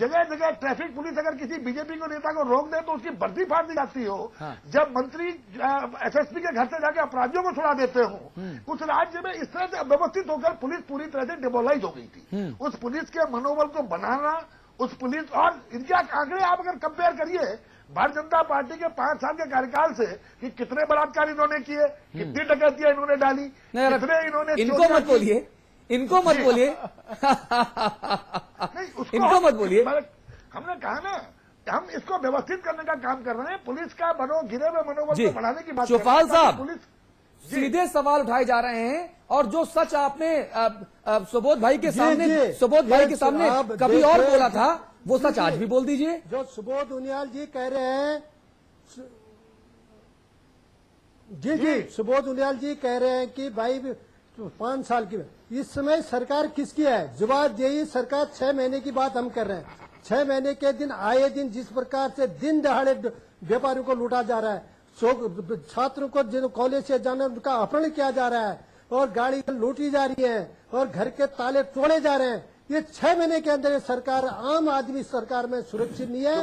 जगह जगह traffic police अगर किसी बीजेपी को नेता को रोक दे तो उसकी वर्दी फाड़ दी जाती हो। हाँ। जब मंत्री एसएसपी के घर से जाके अपराधियों को छुड़ा देते हो, उस राज्य में इस तरह से अव्यवस्थित होकर पुलिस पूरी तरह से डिमोलाइज हो गई थी। उस पुलिस के मनोबल को बनाना, उस पुलिस और इनके आंकड़े आप अगर कंपेयर करिए भारतीय जनता पार्टी के 5 साल के कार्यकाल से कि कितने बलात्कार इन्होंने किए, कितनी डकैतियां इन्होंने डाली, कितने इन्होंने इनको मत बोलिए, इनको मत बोलिए इनको मत बोलिए। हमने कहा ना, हम इसको व्यवस्थित करने का काम कर रहे हैं, पुलिस का गिरे हुए मनोबल को बढ़ाने की बात कर रहे हैं। चौपाल साहब, पुलिस सीधे सवाल उठाए जा रहे हैं और जो सच आपने सुबोध भाई के सामने कभी और बोला था वो सच आज भी बोल दीजिए। जो सुबोध उनियाल जी कह रहे हैं, जी सुबोध उनियाल जी कह रहे हैं कि भाई 5 साल की, इस समय सरकार किसकी है? जवाब यही, सरकार 6 महीने की बात हम कर रहे हैं। 6 महीने के दिन आए दिन जिस प्रकार से दिन दहाड़े व्यापारियों को लूटा जा रहा है, छात्रों को जिन कॉलेज से जाना उनका अपहरण किया जा रहा है और गाड़ी लूटी जा रही है और घर के ताले तोड़े जा रहे हैं, ये 6 महीने के अंदर सरकार आम आदमी सरकार में सुरक्षित नहीं है।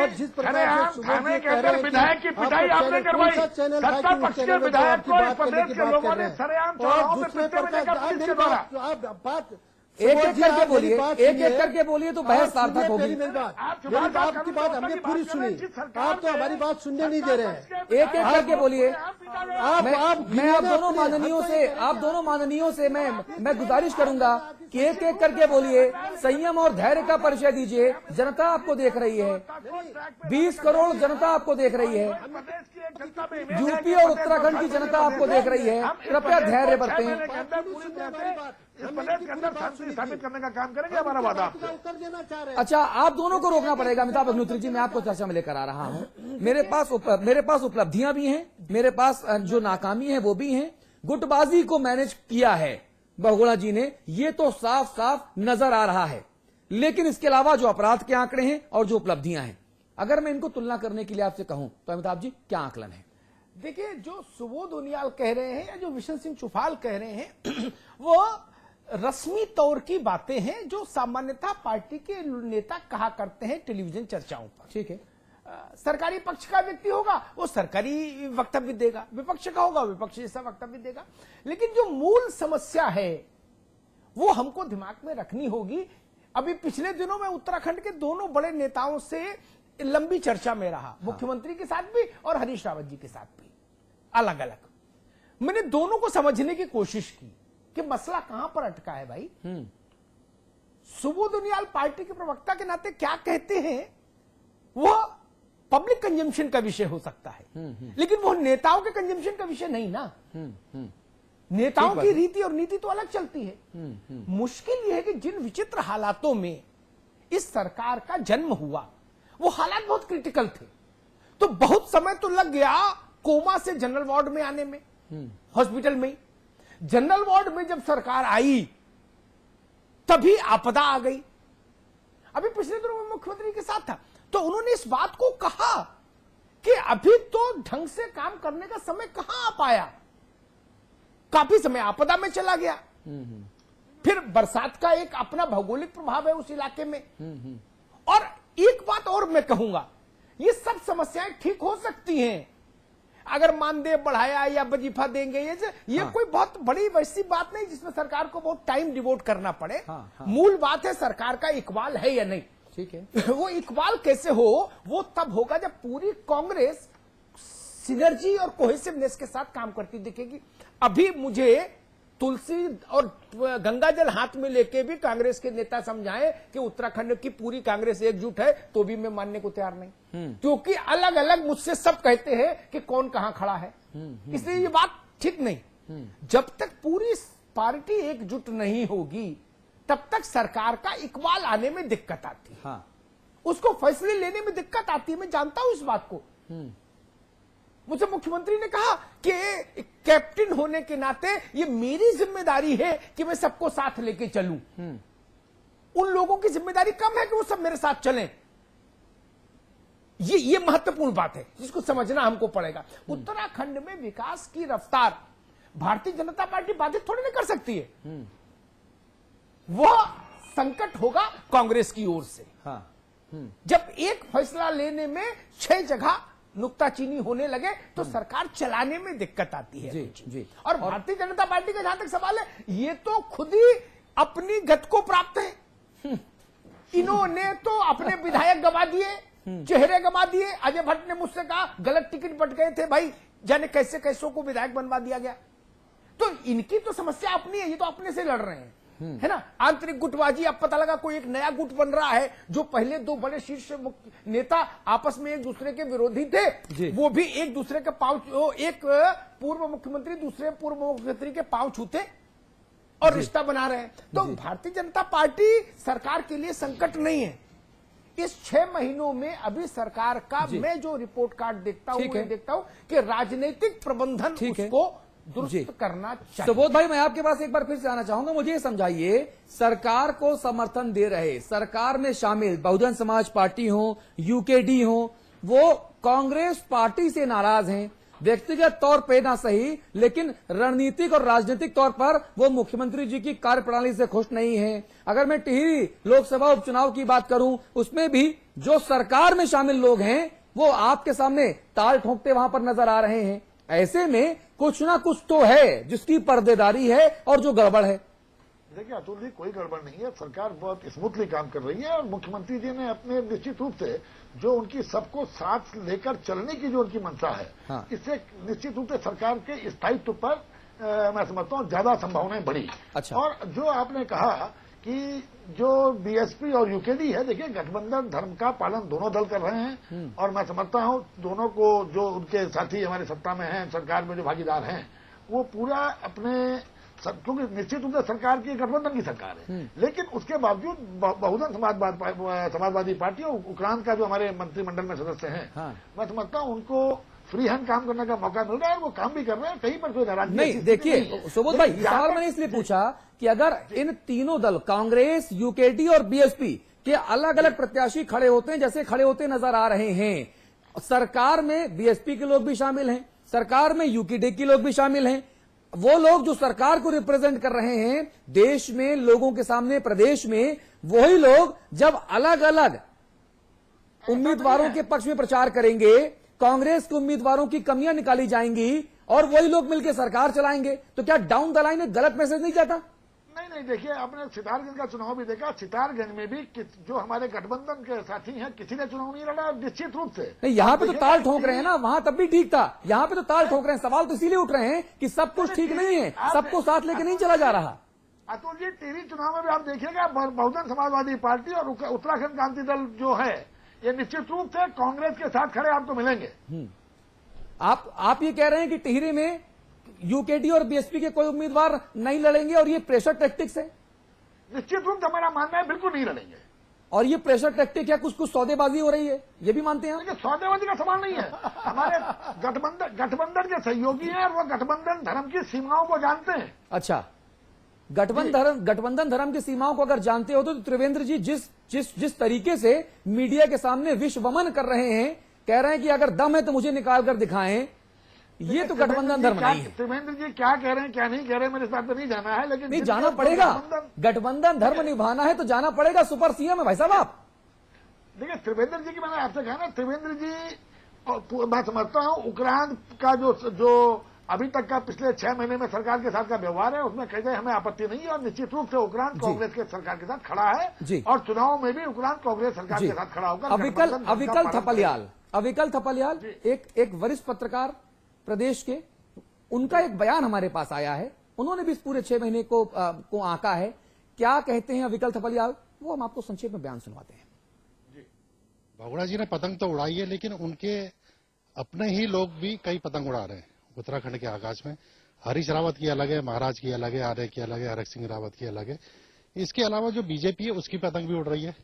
और जिस प्रकार से विधायक की पिटाई आपने करवाई, सत्ता पक्ष के विधायक को इस प्रदेश के लोगों ने सरेआम चौराहों पे पिटने में देखा पुलिस के द्वारा। बात एक करके बोलिए, एक करके बोलिए तो बहस सार्थक होगी। मेरी आपकी बात हमने पूरी सुनी, आप तो हमारी बात सुनने नहीं दे रहे हैं। एक करके बोलिए। मैं आप दोनों माननीयों से मैं गुजारिश करूंगा कि एक करके बोलिए, संयम और धैर्य का परिचय दीजिए। जनता आपको देख रही है, 20 करोड़ जनता आपको देख रही है, यूपी और उत्तराखंड की जनता आपको देख रही है। कृपया धैर्य बरतें। इस प्रदेश के अंदर शांति स्थापित करने का काम करेंगे, हमारा वादा। अच्छा, आप दोनों को रोकना पड़ेगा। अमिताभ अग्निहोत्री जी, मैं आपको चर्चा में लेकर आ रहा हूं। मेरे पास उपलब्धियां भी हैं, मेरे पास जो नाकामी है वो भी हैं। गुटबाजी को मैनेज किया है बहुगुणा जी ने, ये तो साफ साफ नजर आ रहा है। लेकिन इसके अलावा जो अपराध के आंकड़े हैं और जो उपलब्धियां हैं, अगर मैं इनको तुलना करने के लिए आपसे कहूं तो अमिताभ जी क्या आकलन है? देखिए, जो सुबोध उनियाल कह रहे हैं या जो विशन सिंह चौफाल कह रहे हैं वो रस्मी तौर की बातें हैं जो सामान्यतः पार्टी के नेता कहा करते हैं टेलीविजन चर्चाओं पर। ठीक है, सरकारी पक्ष का व्यक्ति होगा वो सरकारी वक्तव्य देगा, विपक्ष का होगा विपक्ष जैसा वक्तव्य देगा। लेकिन जो मूल समस्या है वो हमको दिमाग में रखनी होगी। अभी पिछले दिनों में उत्तराखंड के दोनों बड़े नेताओं से लंबी चर्चा में रहा, मुख्यमंत्री के साथ भी और हरीश रावत जी के साथ भी, अलग अलग। मैंने दोनों को समझने की कोशिश की कि मसला कहां पर अटका है भाई। सुबोध उनियाल पार्टी के प्रवक्ता के नाते क्या कहते हैं वो पब्लिक कंजम्पशन का विषय हो सकता है, लेकिन वो नेताओं के कंजम्पशन का विषय नहीं ना। नेताओं की रीति और नीति तो अलग चलती है। मुश्किल यह है कि जिन विचित्र हालातों में इस सरकार का जन्म हुआ वो हालात बहुत क्रिटिकल थे, तो बहुत समय तो लग गया कोमा से जनरल वार्ड में आने में, हॉस्पिटल में। जनरल वार्ड में जब सरकार आई तभी आपदा आ गई। अभी पिछले दिनों में मुख्यमंत्री के साथ था तो उन्होंने इस बात को कहा कि अभी तो ढंग से काम करने का समय कहां आ पाया, काफी समय आपदा में चला गया। फिर बरसात का एक अपना भौगोलिक प्रभाव है उस इलाके में। और एक बात और मैं कहूंगा, ये सब समस्याएं ठीक हो सकती हैं अगर मानदेय बढ़ाया या वजीफा देंगे। ये कोई बहुत बड़ी वैसी बात नहीं जिसमें सरकार को बहुत टाइम डिवोट करना पड़े। मूल बात है सरकार का इकबाल है या नहीं। ठीक है, वो इकबाल कैसे हो, वो तब होगा जब पूरी कांग्रेस सिनर्जी और कोहेसिवनेस के साथ काम करती दिखेगी। अभी मुझे तुलसी और गंगाजल हाथ में लेके भी कांग्रेस के नेता समझाएं कि उत्तराखंड की पूरी कांग्रेस एकजुट है तो भी मैं मानने को तैयार नहीं, क्योंकि अलग अलग मुझसे सब कहते हैं कि कौन कहां खड़ा है। इसलिए ये बात ठीक नहीं। जब तक पूरी पार्टी एकजुट नहीं होगी तब तक सरकार का इकबाल आने में दिक्कत आती है। उसको फैसले लेने में दिक्कत आती है, मैं जानता हूं इस बात को। मुझे मुख्यमंत्री ने कहा कि कैप्टन होने के नाते ये मेरी जिम्मेदारी है कि मैं सबको साथ लेके चलूं। उन लोगों की जिम्मेदारी कम है कि वो सब मेरे साथ चलें। ये महत्वपूर्ण बात है जिसको समझना हमको पड़ेगा। उत्तराखंड में विकास की रफ्तार भारतीय जनता पार्टी बाधित थोड़ी नहीं कर सकती है। वह संकट होगा कांग्रेस की ओर से। जब एक फैसला लेने में 6 जगह नुक्ताचीनी होने लगे तो सरकार चलाने में दिक्कत आती है। जी। और भारतीय जनता पार्टी का जहां तक सवाल है, ये तो खुद ही अपनी गत को प्राप्त है। इन्होंने तो अपने विधायक गवा दिए, चेहरे गवा दिए। अजय भट्ट ने मुझसे कहा गलत टिकट बट गए थे भाई, जाने कैसे कैसों को विधायक बनवा दिया गया। तो इनकी तो समस्या अपनी है, ये तो अपने से लड़ रहे हैं, है ना। आंतरिक गुटबाजी, अब पता लगा कोई एक नया गुट बन रहा है, जो पहले 2 बड़े शीर्ष नेता आपस में एक दूसरे के विरोधी थे, वो भी एक दूसरे के पांव, एक पूर्व मुख्यमंत्री दूसरे पूर्व मुख्यमंत्री के पांव छूते और रिश्ता बना रहे हैं। तो भारतीय जनता पार्टी सरकार के लिए संकट नहीं है। इस 6 महीनों में अभी सरकार का मैं जो रिपोर्ट कार्ड देखता हूं, देखता हूं कि राजनीतिक प्रबंधन उसको दुरुस्त करना चाहिए। सुबोध भाई, मैं आपके पास एक बार फिर से आना चाहूंगा। मुझे ये समझाइए, सरकार को समर्थन दे रहे, सरकार में शामिल बहुजन समाज पार्टी हो, यूकेडी हो, वो कांग्रेस पार्टी से नाराज हैं, व्यक्तिगत तौर पे ना सही, लेकिन रणनीतिक और राजनीतिक तौर पर वो मुख्यमंत्री जी की कार्यप्रणाली से खुश नहीं है। अगर मैं टिहरी लोकसभा उपचुनाव की बात करूं, उसमें भी जो सरकार में शामिल लोग हैं वो आपके सामने ताल ठोंकते वहां पर नजर आ रहे हैं। ऐसे में कुछ ना कुछ तो है जिसकी पर्देदारी है और जो गड़बड़ है। देखिए अतुल जी, कोई गड़बड़ नहीं है, सरकार बहुत स्मूथली काम कर रही है और मुख्यमंत्री जी ने अपने निश्चित रूप से जो उनकी सबको साथ लेकर चलने की जो उनकी मंशा है, हाँ। इससे निश्चित रूप से सरकार के स्थायित्व पर मैं समझता हूँ ज्यादा संभावनाएं बढ़ी। अच्छा। और जो आपने कहा कि जो बीएसपी और यूकेडी है, देखिए गठबंधन धर्म का पालन दोनों दल कर रहे हैं और मैं समझता हूं दोनों को जो उनके साथी हमारे सत्ता में हैं, सरकार में जो भागीदार हैं, वो पूरा अपने, क्योंकि निश्चित रूप से सरकार की गठबंधन की सरकार है, लेकिन उसके बावजूद बहुजन समाजवादी पार्टी और उक्रांत का जो हमारे मंत्रिमंडल में सदस्य हैं, हाँ। मैं समझता हूं उनको फ्री हैंड काम करने का मौका मिल रहा है और वो काम भी कर रहे हैं, कहीं पर कोई नाराजगी नहीं। देखिए सुबोध भाई, सवाल मैंने इसलिए पूछा कि अगर इन तीनों दल कांग्रेस, यूकेडी और बीएसपी के अलग अलग प्रत्याशी खड़े होते हैं, जैसे खड़े होते नजर आ रहे हैं, सरकार में बीएसपी के लोग भी शामिल हैं, सरकार में यूकेडी के लोग भी शामिल हैं, वो लोग जो सरकार को रिप्रेजेंट कर रहे हैं देश में लोगों के सामने, प्रदेश में, वही लोग जब अलग अलग उम्मीदवारों के पक्ष में प्रचार करेंगे, कांग्रेस के उम्मीदवारों की कमियां निकाली जाएंगी और वही लोग मिलकर सरकार चलाएंगे, तो क्या डाउन द लाइन एक गलत मैसेज नहीं जाता? नहीं, देखिए आपने सितारगंज का चुनाव भी देखा, सितारगंज में भी जो हमारे गठबंधन के साथी हैं, किसी ने चुनाव नहीं लड़ा निश्चित रूप से। नहीं, यहाँ पे तो ताल ठोक रहे हैं ना, वहां तब भी ठीक था, यहाँ पे तो ताल ठोक रहे हैं। सवाल तो इसीलिए उठ रहे हैं कि सब कुछ ठीक नहीं है, सबको साथ लेके नहीं चला जा रहा। अतुल जी, टिहरी चुनाव में भी आप देखिएगा बहुजन समाजवादी पार्टी और उत्तराखंड क्रांति दल जो है, ये निश्चित रूप से कांग्रेस के साथ खड़े आपको मिलेंगे। आप ये कह रहे हैं कि टिहरी में यूकेडी और बीएसपी के कोई उम्मीदवार नहीं लड़ेंगे और ये प्रेशर टैक्टिक्स है? निश्चित रूप से हमारा मानना है बिल्कुल नहीं लड़ेंगे। और ये प्रेशर टैक्टिक है, कुछ सौदेबाजी हो रही है, ये भी मानते हैं? देखिए सौदेबाजी का सवाल नहीं है, हमारे गठबंधन के सहयोगी हैं और वो गठबंधन धर्म की सीमाओं को जानते हैं। अच्छा, गठबंधन धर्म की सीमाओं को अगर जानते हो तो त्रिवेंद्र जी जिस तरीके से मीडिया के सामने विश्ववमन कर रहे हैं, कह रहे हैं कि अगर दम है तो मुझे निकाल कर दिखाएं, ये तो गठबंधन धर्म नहीं है। त्रिवेंद्र जी क्या कह रहे हैं क्या नहीं कह रहे हैं मेरे साथ तो नहीं जाना है, लेकिन नहीं जाना पड़ेगा, गठबंधन धर्म निभाना है तो जाना पड़ेगा। सुपर सीएम है भाई साहब आप। देखिए त्रिवेंद्र जी की मैंने आपसे कहा ना, त्रिवेंद्र जी मैं समझता हूं उक्रांत का जो अभी तक का पिछले 6 महीने में सरकार के साथ का व्यवहार है, उसमें कहीं हमें आपत्ति नहीं है और निश्चित रूप से उक्रांत कांग्रेस के सरकार के साथ खड़ा है और चुनाव में भी उक्रांत कांग्रेस सरकार के साथ खड़ा होगा। अविकल थपलियाल एक वरिष्ठ पत्रकार प्रदेश के, उनका एक बयान हमारे पास आया है, उन्होंने भी इस पूरे 6 महीने को आंका है। क्या कहते हैं अविकल थपलियाल, वो हम आपको संक्षेप में बयान सुनवाते हैं। भगोड़ा जी ने पतंग तो उड़ाई है, लेकिन उनके अपने ही लोग भी कई पतंग उड़ा रहे हैं उत्तराखंड के आकाश में। हरीश रावत की अलग है, महाराज की अलग है, आर्य की अलग है, हरक सिंह रावत की अलग है। इसके अलावा जो बीजेपी है उसकी पतंग भी उड़ रही है।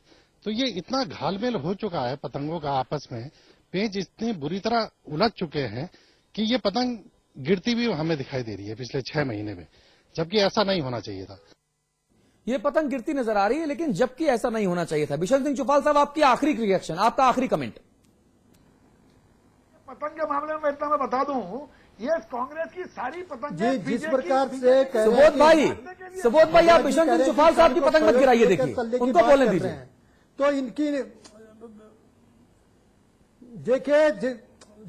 तो ये इतना घालमेल हो चुका है पतंगों का आपस में, पेच इतनी बुरी तरह उलझ चुके हैं कि ये पतंग गिरती भी हमें दिखाई दे रही है पिछले 6 महीने में, जबकि ऐसा नहीं होना चाहिए था। ये पतंग गिरती नजर आ रही है, लेकिन जबकि ऐसा नहीं होना चाहिए था। बिशन सिंह चुफाल साहब, आपकी आखिरी रिएक्शन, आपका आखिरी कमेंट। पतंग के मामले में इतना मैं बता दूं, ये कांग्रेस की सारी पतंग जिस प्रकार से सुबोध भाई आप बिशन सिंह चुफाल साहब की पतंग मत गिराइए, देखिए उनको बोलने दीजिए। तो इनकी देखिए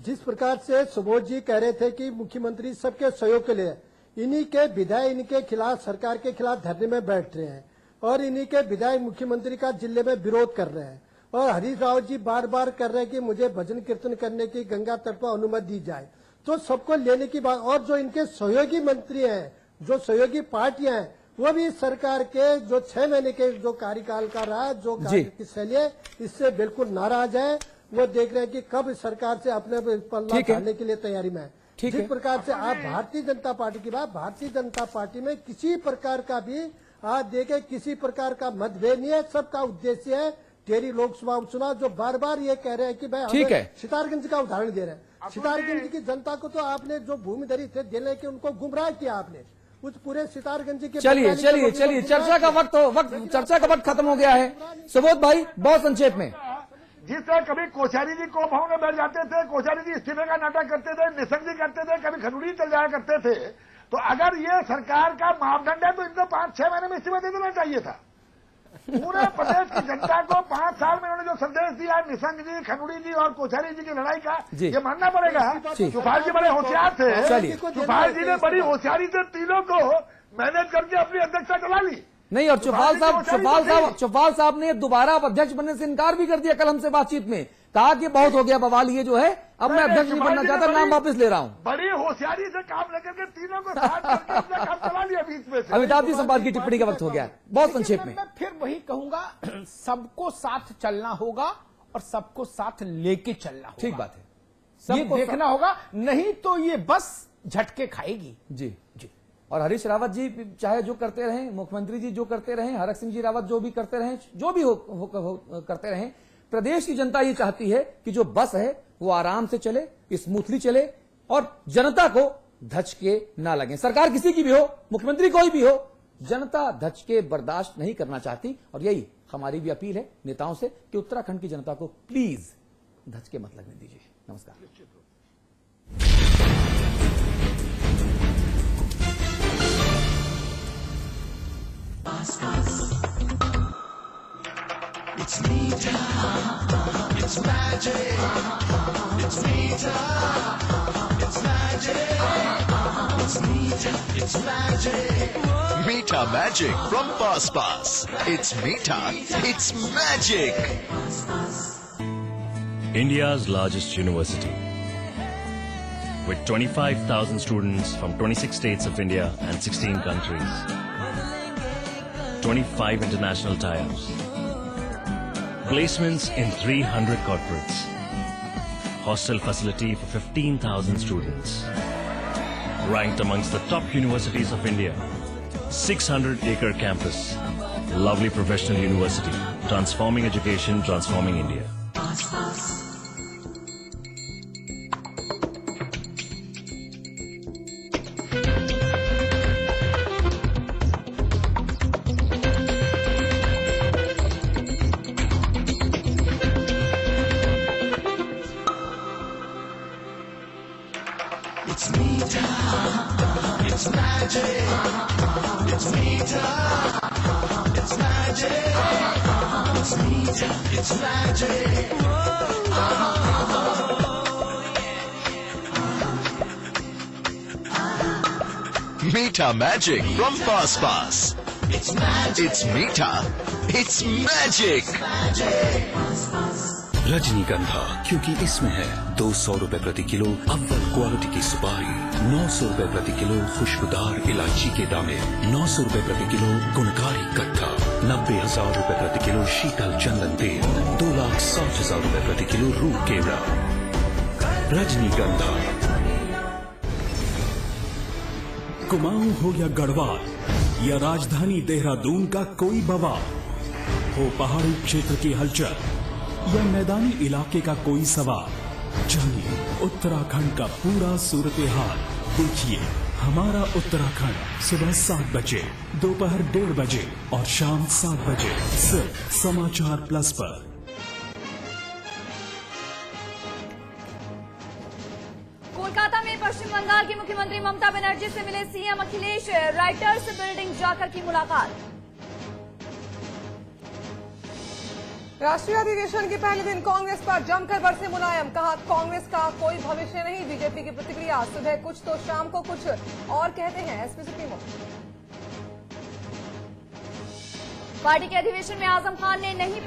जिस प्रकार से सुबोध जी कह रहे थे कि मुख्यमंत्री सबके सहयोग के लिए, इन्हीं के विधायक इनके खिलाफ, सरकार के खिलाफ धरने में बैठ रहे हैं और इन्हीं के विधायक मुख्यमंत्री का जिले में विरोध कर रहे हैं। और हरीश रावत जी बार बार कर रहे हैं कि मुझे भजन कीर्तन करने की गंगा तट पर अनुमति दी जाए। तो सबको लेने की बात, और जो इनके सहयोगी मंत्री हैं, जो सहयोगी पार्टियां हैं, वो भी सरकार के जो 6 महीने के जो कार्यकाल का रहा, जो कार्य की शैली है, इससे बिल्कुल नाराज है। वो देख रहे हैं कि कब सरकार से अपने पल्ला झाड़ने के लिए तैयारी में है। जिस प्रकार से आप भारतीय जनता पार्टी की बात, भारतीय जनता पार्टी में किसी प्रकार का भी आज देखे किसी प्रकार का मतभेद नहीं है। सबका उद्देश्य है टेरी लोकसभा उपचुनाव, जो बार बार ये कह रहे हैं कि भाई हमें सितारगंज का उदाहरण दे रहे हैं। सितारगंज की जनता को तो आपने जो भूमिधरी थे दिले के उनको गुमराह किया आपने, उस पूरे सितारगंज के। चलिए चर्चा का वक्त खत्म हो गया है। सुबोध भाई बहुत संक्षेप में। जिस तरह कभी कोश्यारी जी को भाव में बैठ जाते थे, कोश्यारी जी इस्तीफे का नाटक करते थे, निशंक जी करते थे, कभी खनूरी चल जाया करते थे। तो अगर ये सरकार का मापदंड है तो इनको 5-6 महीने में इस्तीफा दे देना चाहिए था। पूरे प्रदेश की जनता को 5 साल में उन्होंने जो संदेश दिया निशंक जी, खनूरी जी और कोश्यारी जी की लड़ाई का, ये मानना पड़ेगा। चुफाल जी बड़े होशियार थे, चुफाल जी ने बड़ी होशियारी से तीनों को मैनेज करके अपनी अध्यक्षता चला ली। नहीं, और चौपाल साहब ने दोबारा अध्यक्ष बनने से इनकार भी कर दिया कल हमसे बातचीत में। कहा कि बहुत हो गया बवाल ये जो है, अब मैं अध्यक्ष नहीं बनना चाहता, नाम वापस ले रहा हूं। बड़ी होशियारी से काम लेकर के तीनों को साथ करके अपना काम चला लिया बीच में से। अमिताभ जी संवाद की टिप्पणी का वक्त हो गया, बहुत संक्षेप में। मैं फिर वही कहूंगा, सबको साथ चलना होगा और सबको साथ लेके चलना होगा। ठीक बात है, ये देखना होगा, नहीं तो ये बस झटके खाएगी। जी। और हरीश रावत जी चाहे जो करते रहें, मुख्यमंत्री जी जो करते रहें, हरक सिंह जी रावत जो भी करते रहें, जो भी करते रहें, प्रदेश की जनता ये चाहती है कि जो बस है वो आराम से चले, स्मूथली चले और जनता को धचके ना लगे। सरकार किसी की भी हो, मुख्यमंत्री कोई भी हो, जनता धचके बर्दाश्त नहीं करना चाहती। और यही हमारी भी अपील है नेताओं से कि उत्तराखंड की जनता को प्लीज धचके मत लगने दीजिए। नमस्कार। It's Meeta, it's magic. It's Meeta, it's magic. It's Meeta, it's magic. Meeta Magic from Pass Pass. It's Meeta, it's magic. India's largest university, with 25,000 students from 26 states of India and 16 countries. 25 international tie-ups. Placements in 300 corporates. Hostel facility for 15,000 students. Ranked amongst the top universities of India. 600-acre campus. Lovely professional university. Transforming education, transforming India. It's Meeta, it's magic. It's Meeta, it's magic. It's Meeta, it's magic. Meeta Magic from Pass Pass. It's magic. It's Meeta, it's magic. रजनीगंधा, क्योंकि इसमें है 200 रुपए प्रति kilo अव्वल quality की सुपारी, 900 रुपए प्रति किलो खुशबूदार इलायची के दाने, 900 रुपए प्रति किलो गुणकारी कट्टा, 90,000 रुपए प्रति किलो शीतल चंदन तेल, 2,60,000 रुपए प्रति किलो रूह केवड़ा। रजनीगंधा। कुमाऊं हो या गढ़वाल या राजधानी देहरादून का कोई बवाल हो, पहाड़ी क्षेत्र की हलचल या मैदानी इलाके का कोई सवाल, जानिए उत्तराखंड का पूरा सूरत हाल। देखिए हमारा उत्तराखंड सुबह 7 बजे, दोपहर 1:30 बजे और शाम 7 बजे सिर्फ समाचार प्लस पर। कोलकाता में पश्चिम बंगाल की मुख्यमंत्री ममता बनर्जी से मिले सीएम अखिलेश, राइटर्स बिल्डिंग जाकर की मुलाकात। राष्ट्रीय अधिवेशन के पहले दिन कांग्रेस पर जमकर बरसे मुलायम, कहा कांग्रेस का कोई भविष्य नहीं। बीजेपी की प्रतिक्रिया, सुबह कुछ तो शाम को कुछ और कहते हैं एसपी सुप्रीमो। पार्टी के अधिवेशन में आजम खान ने नहीं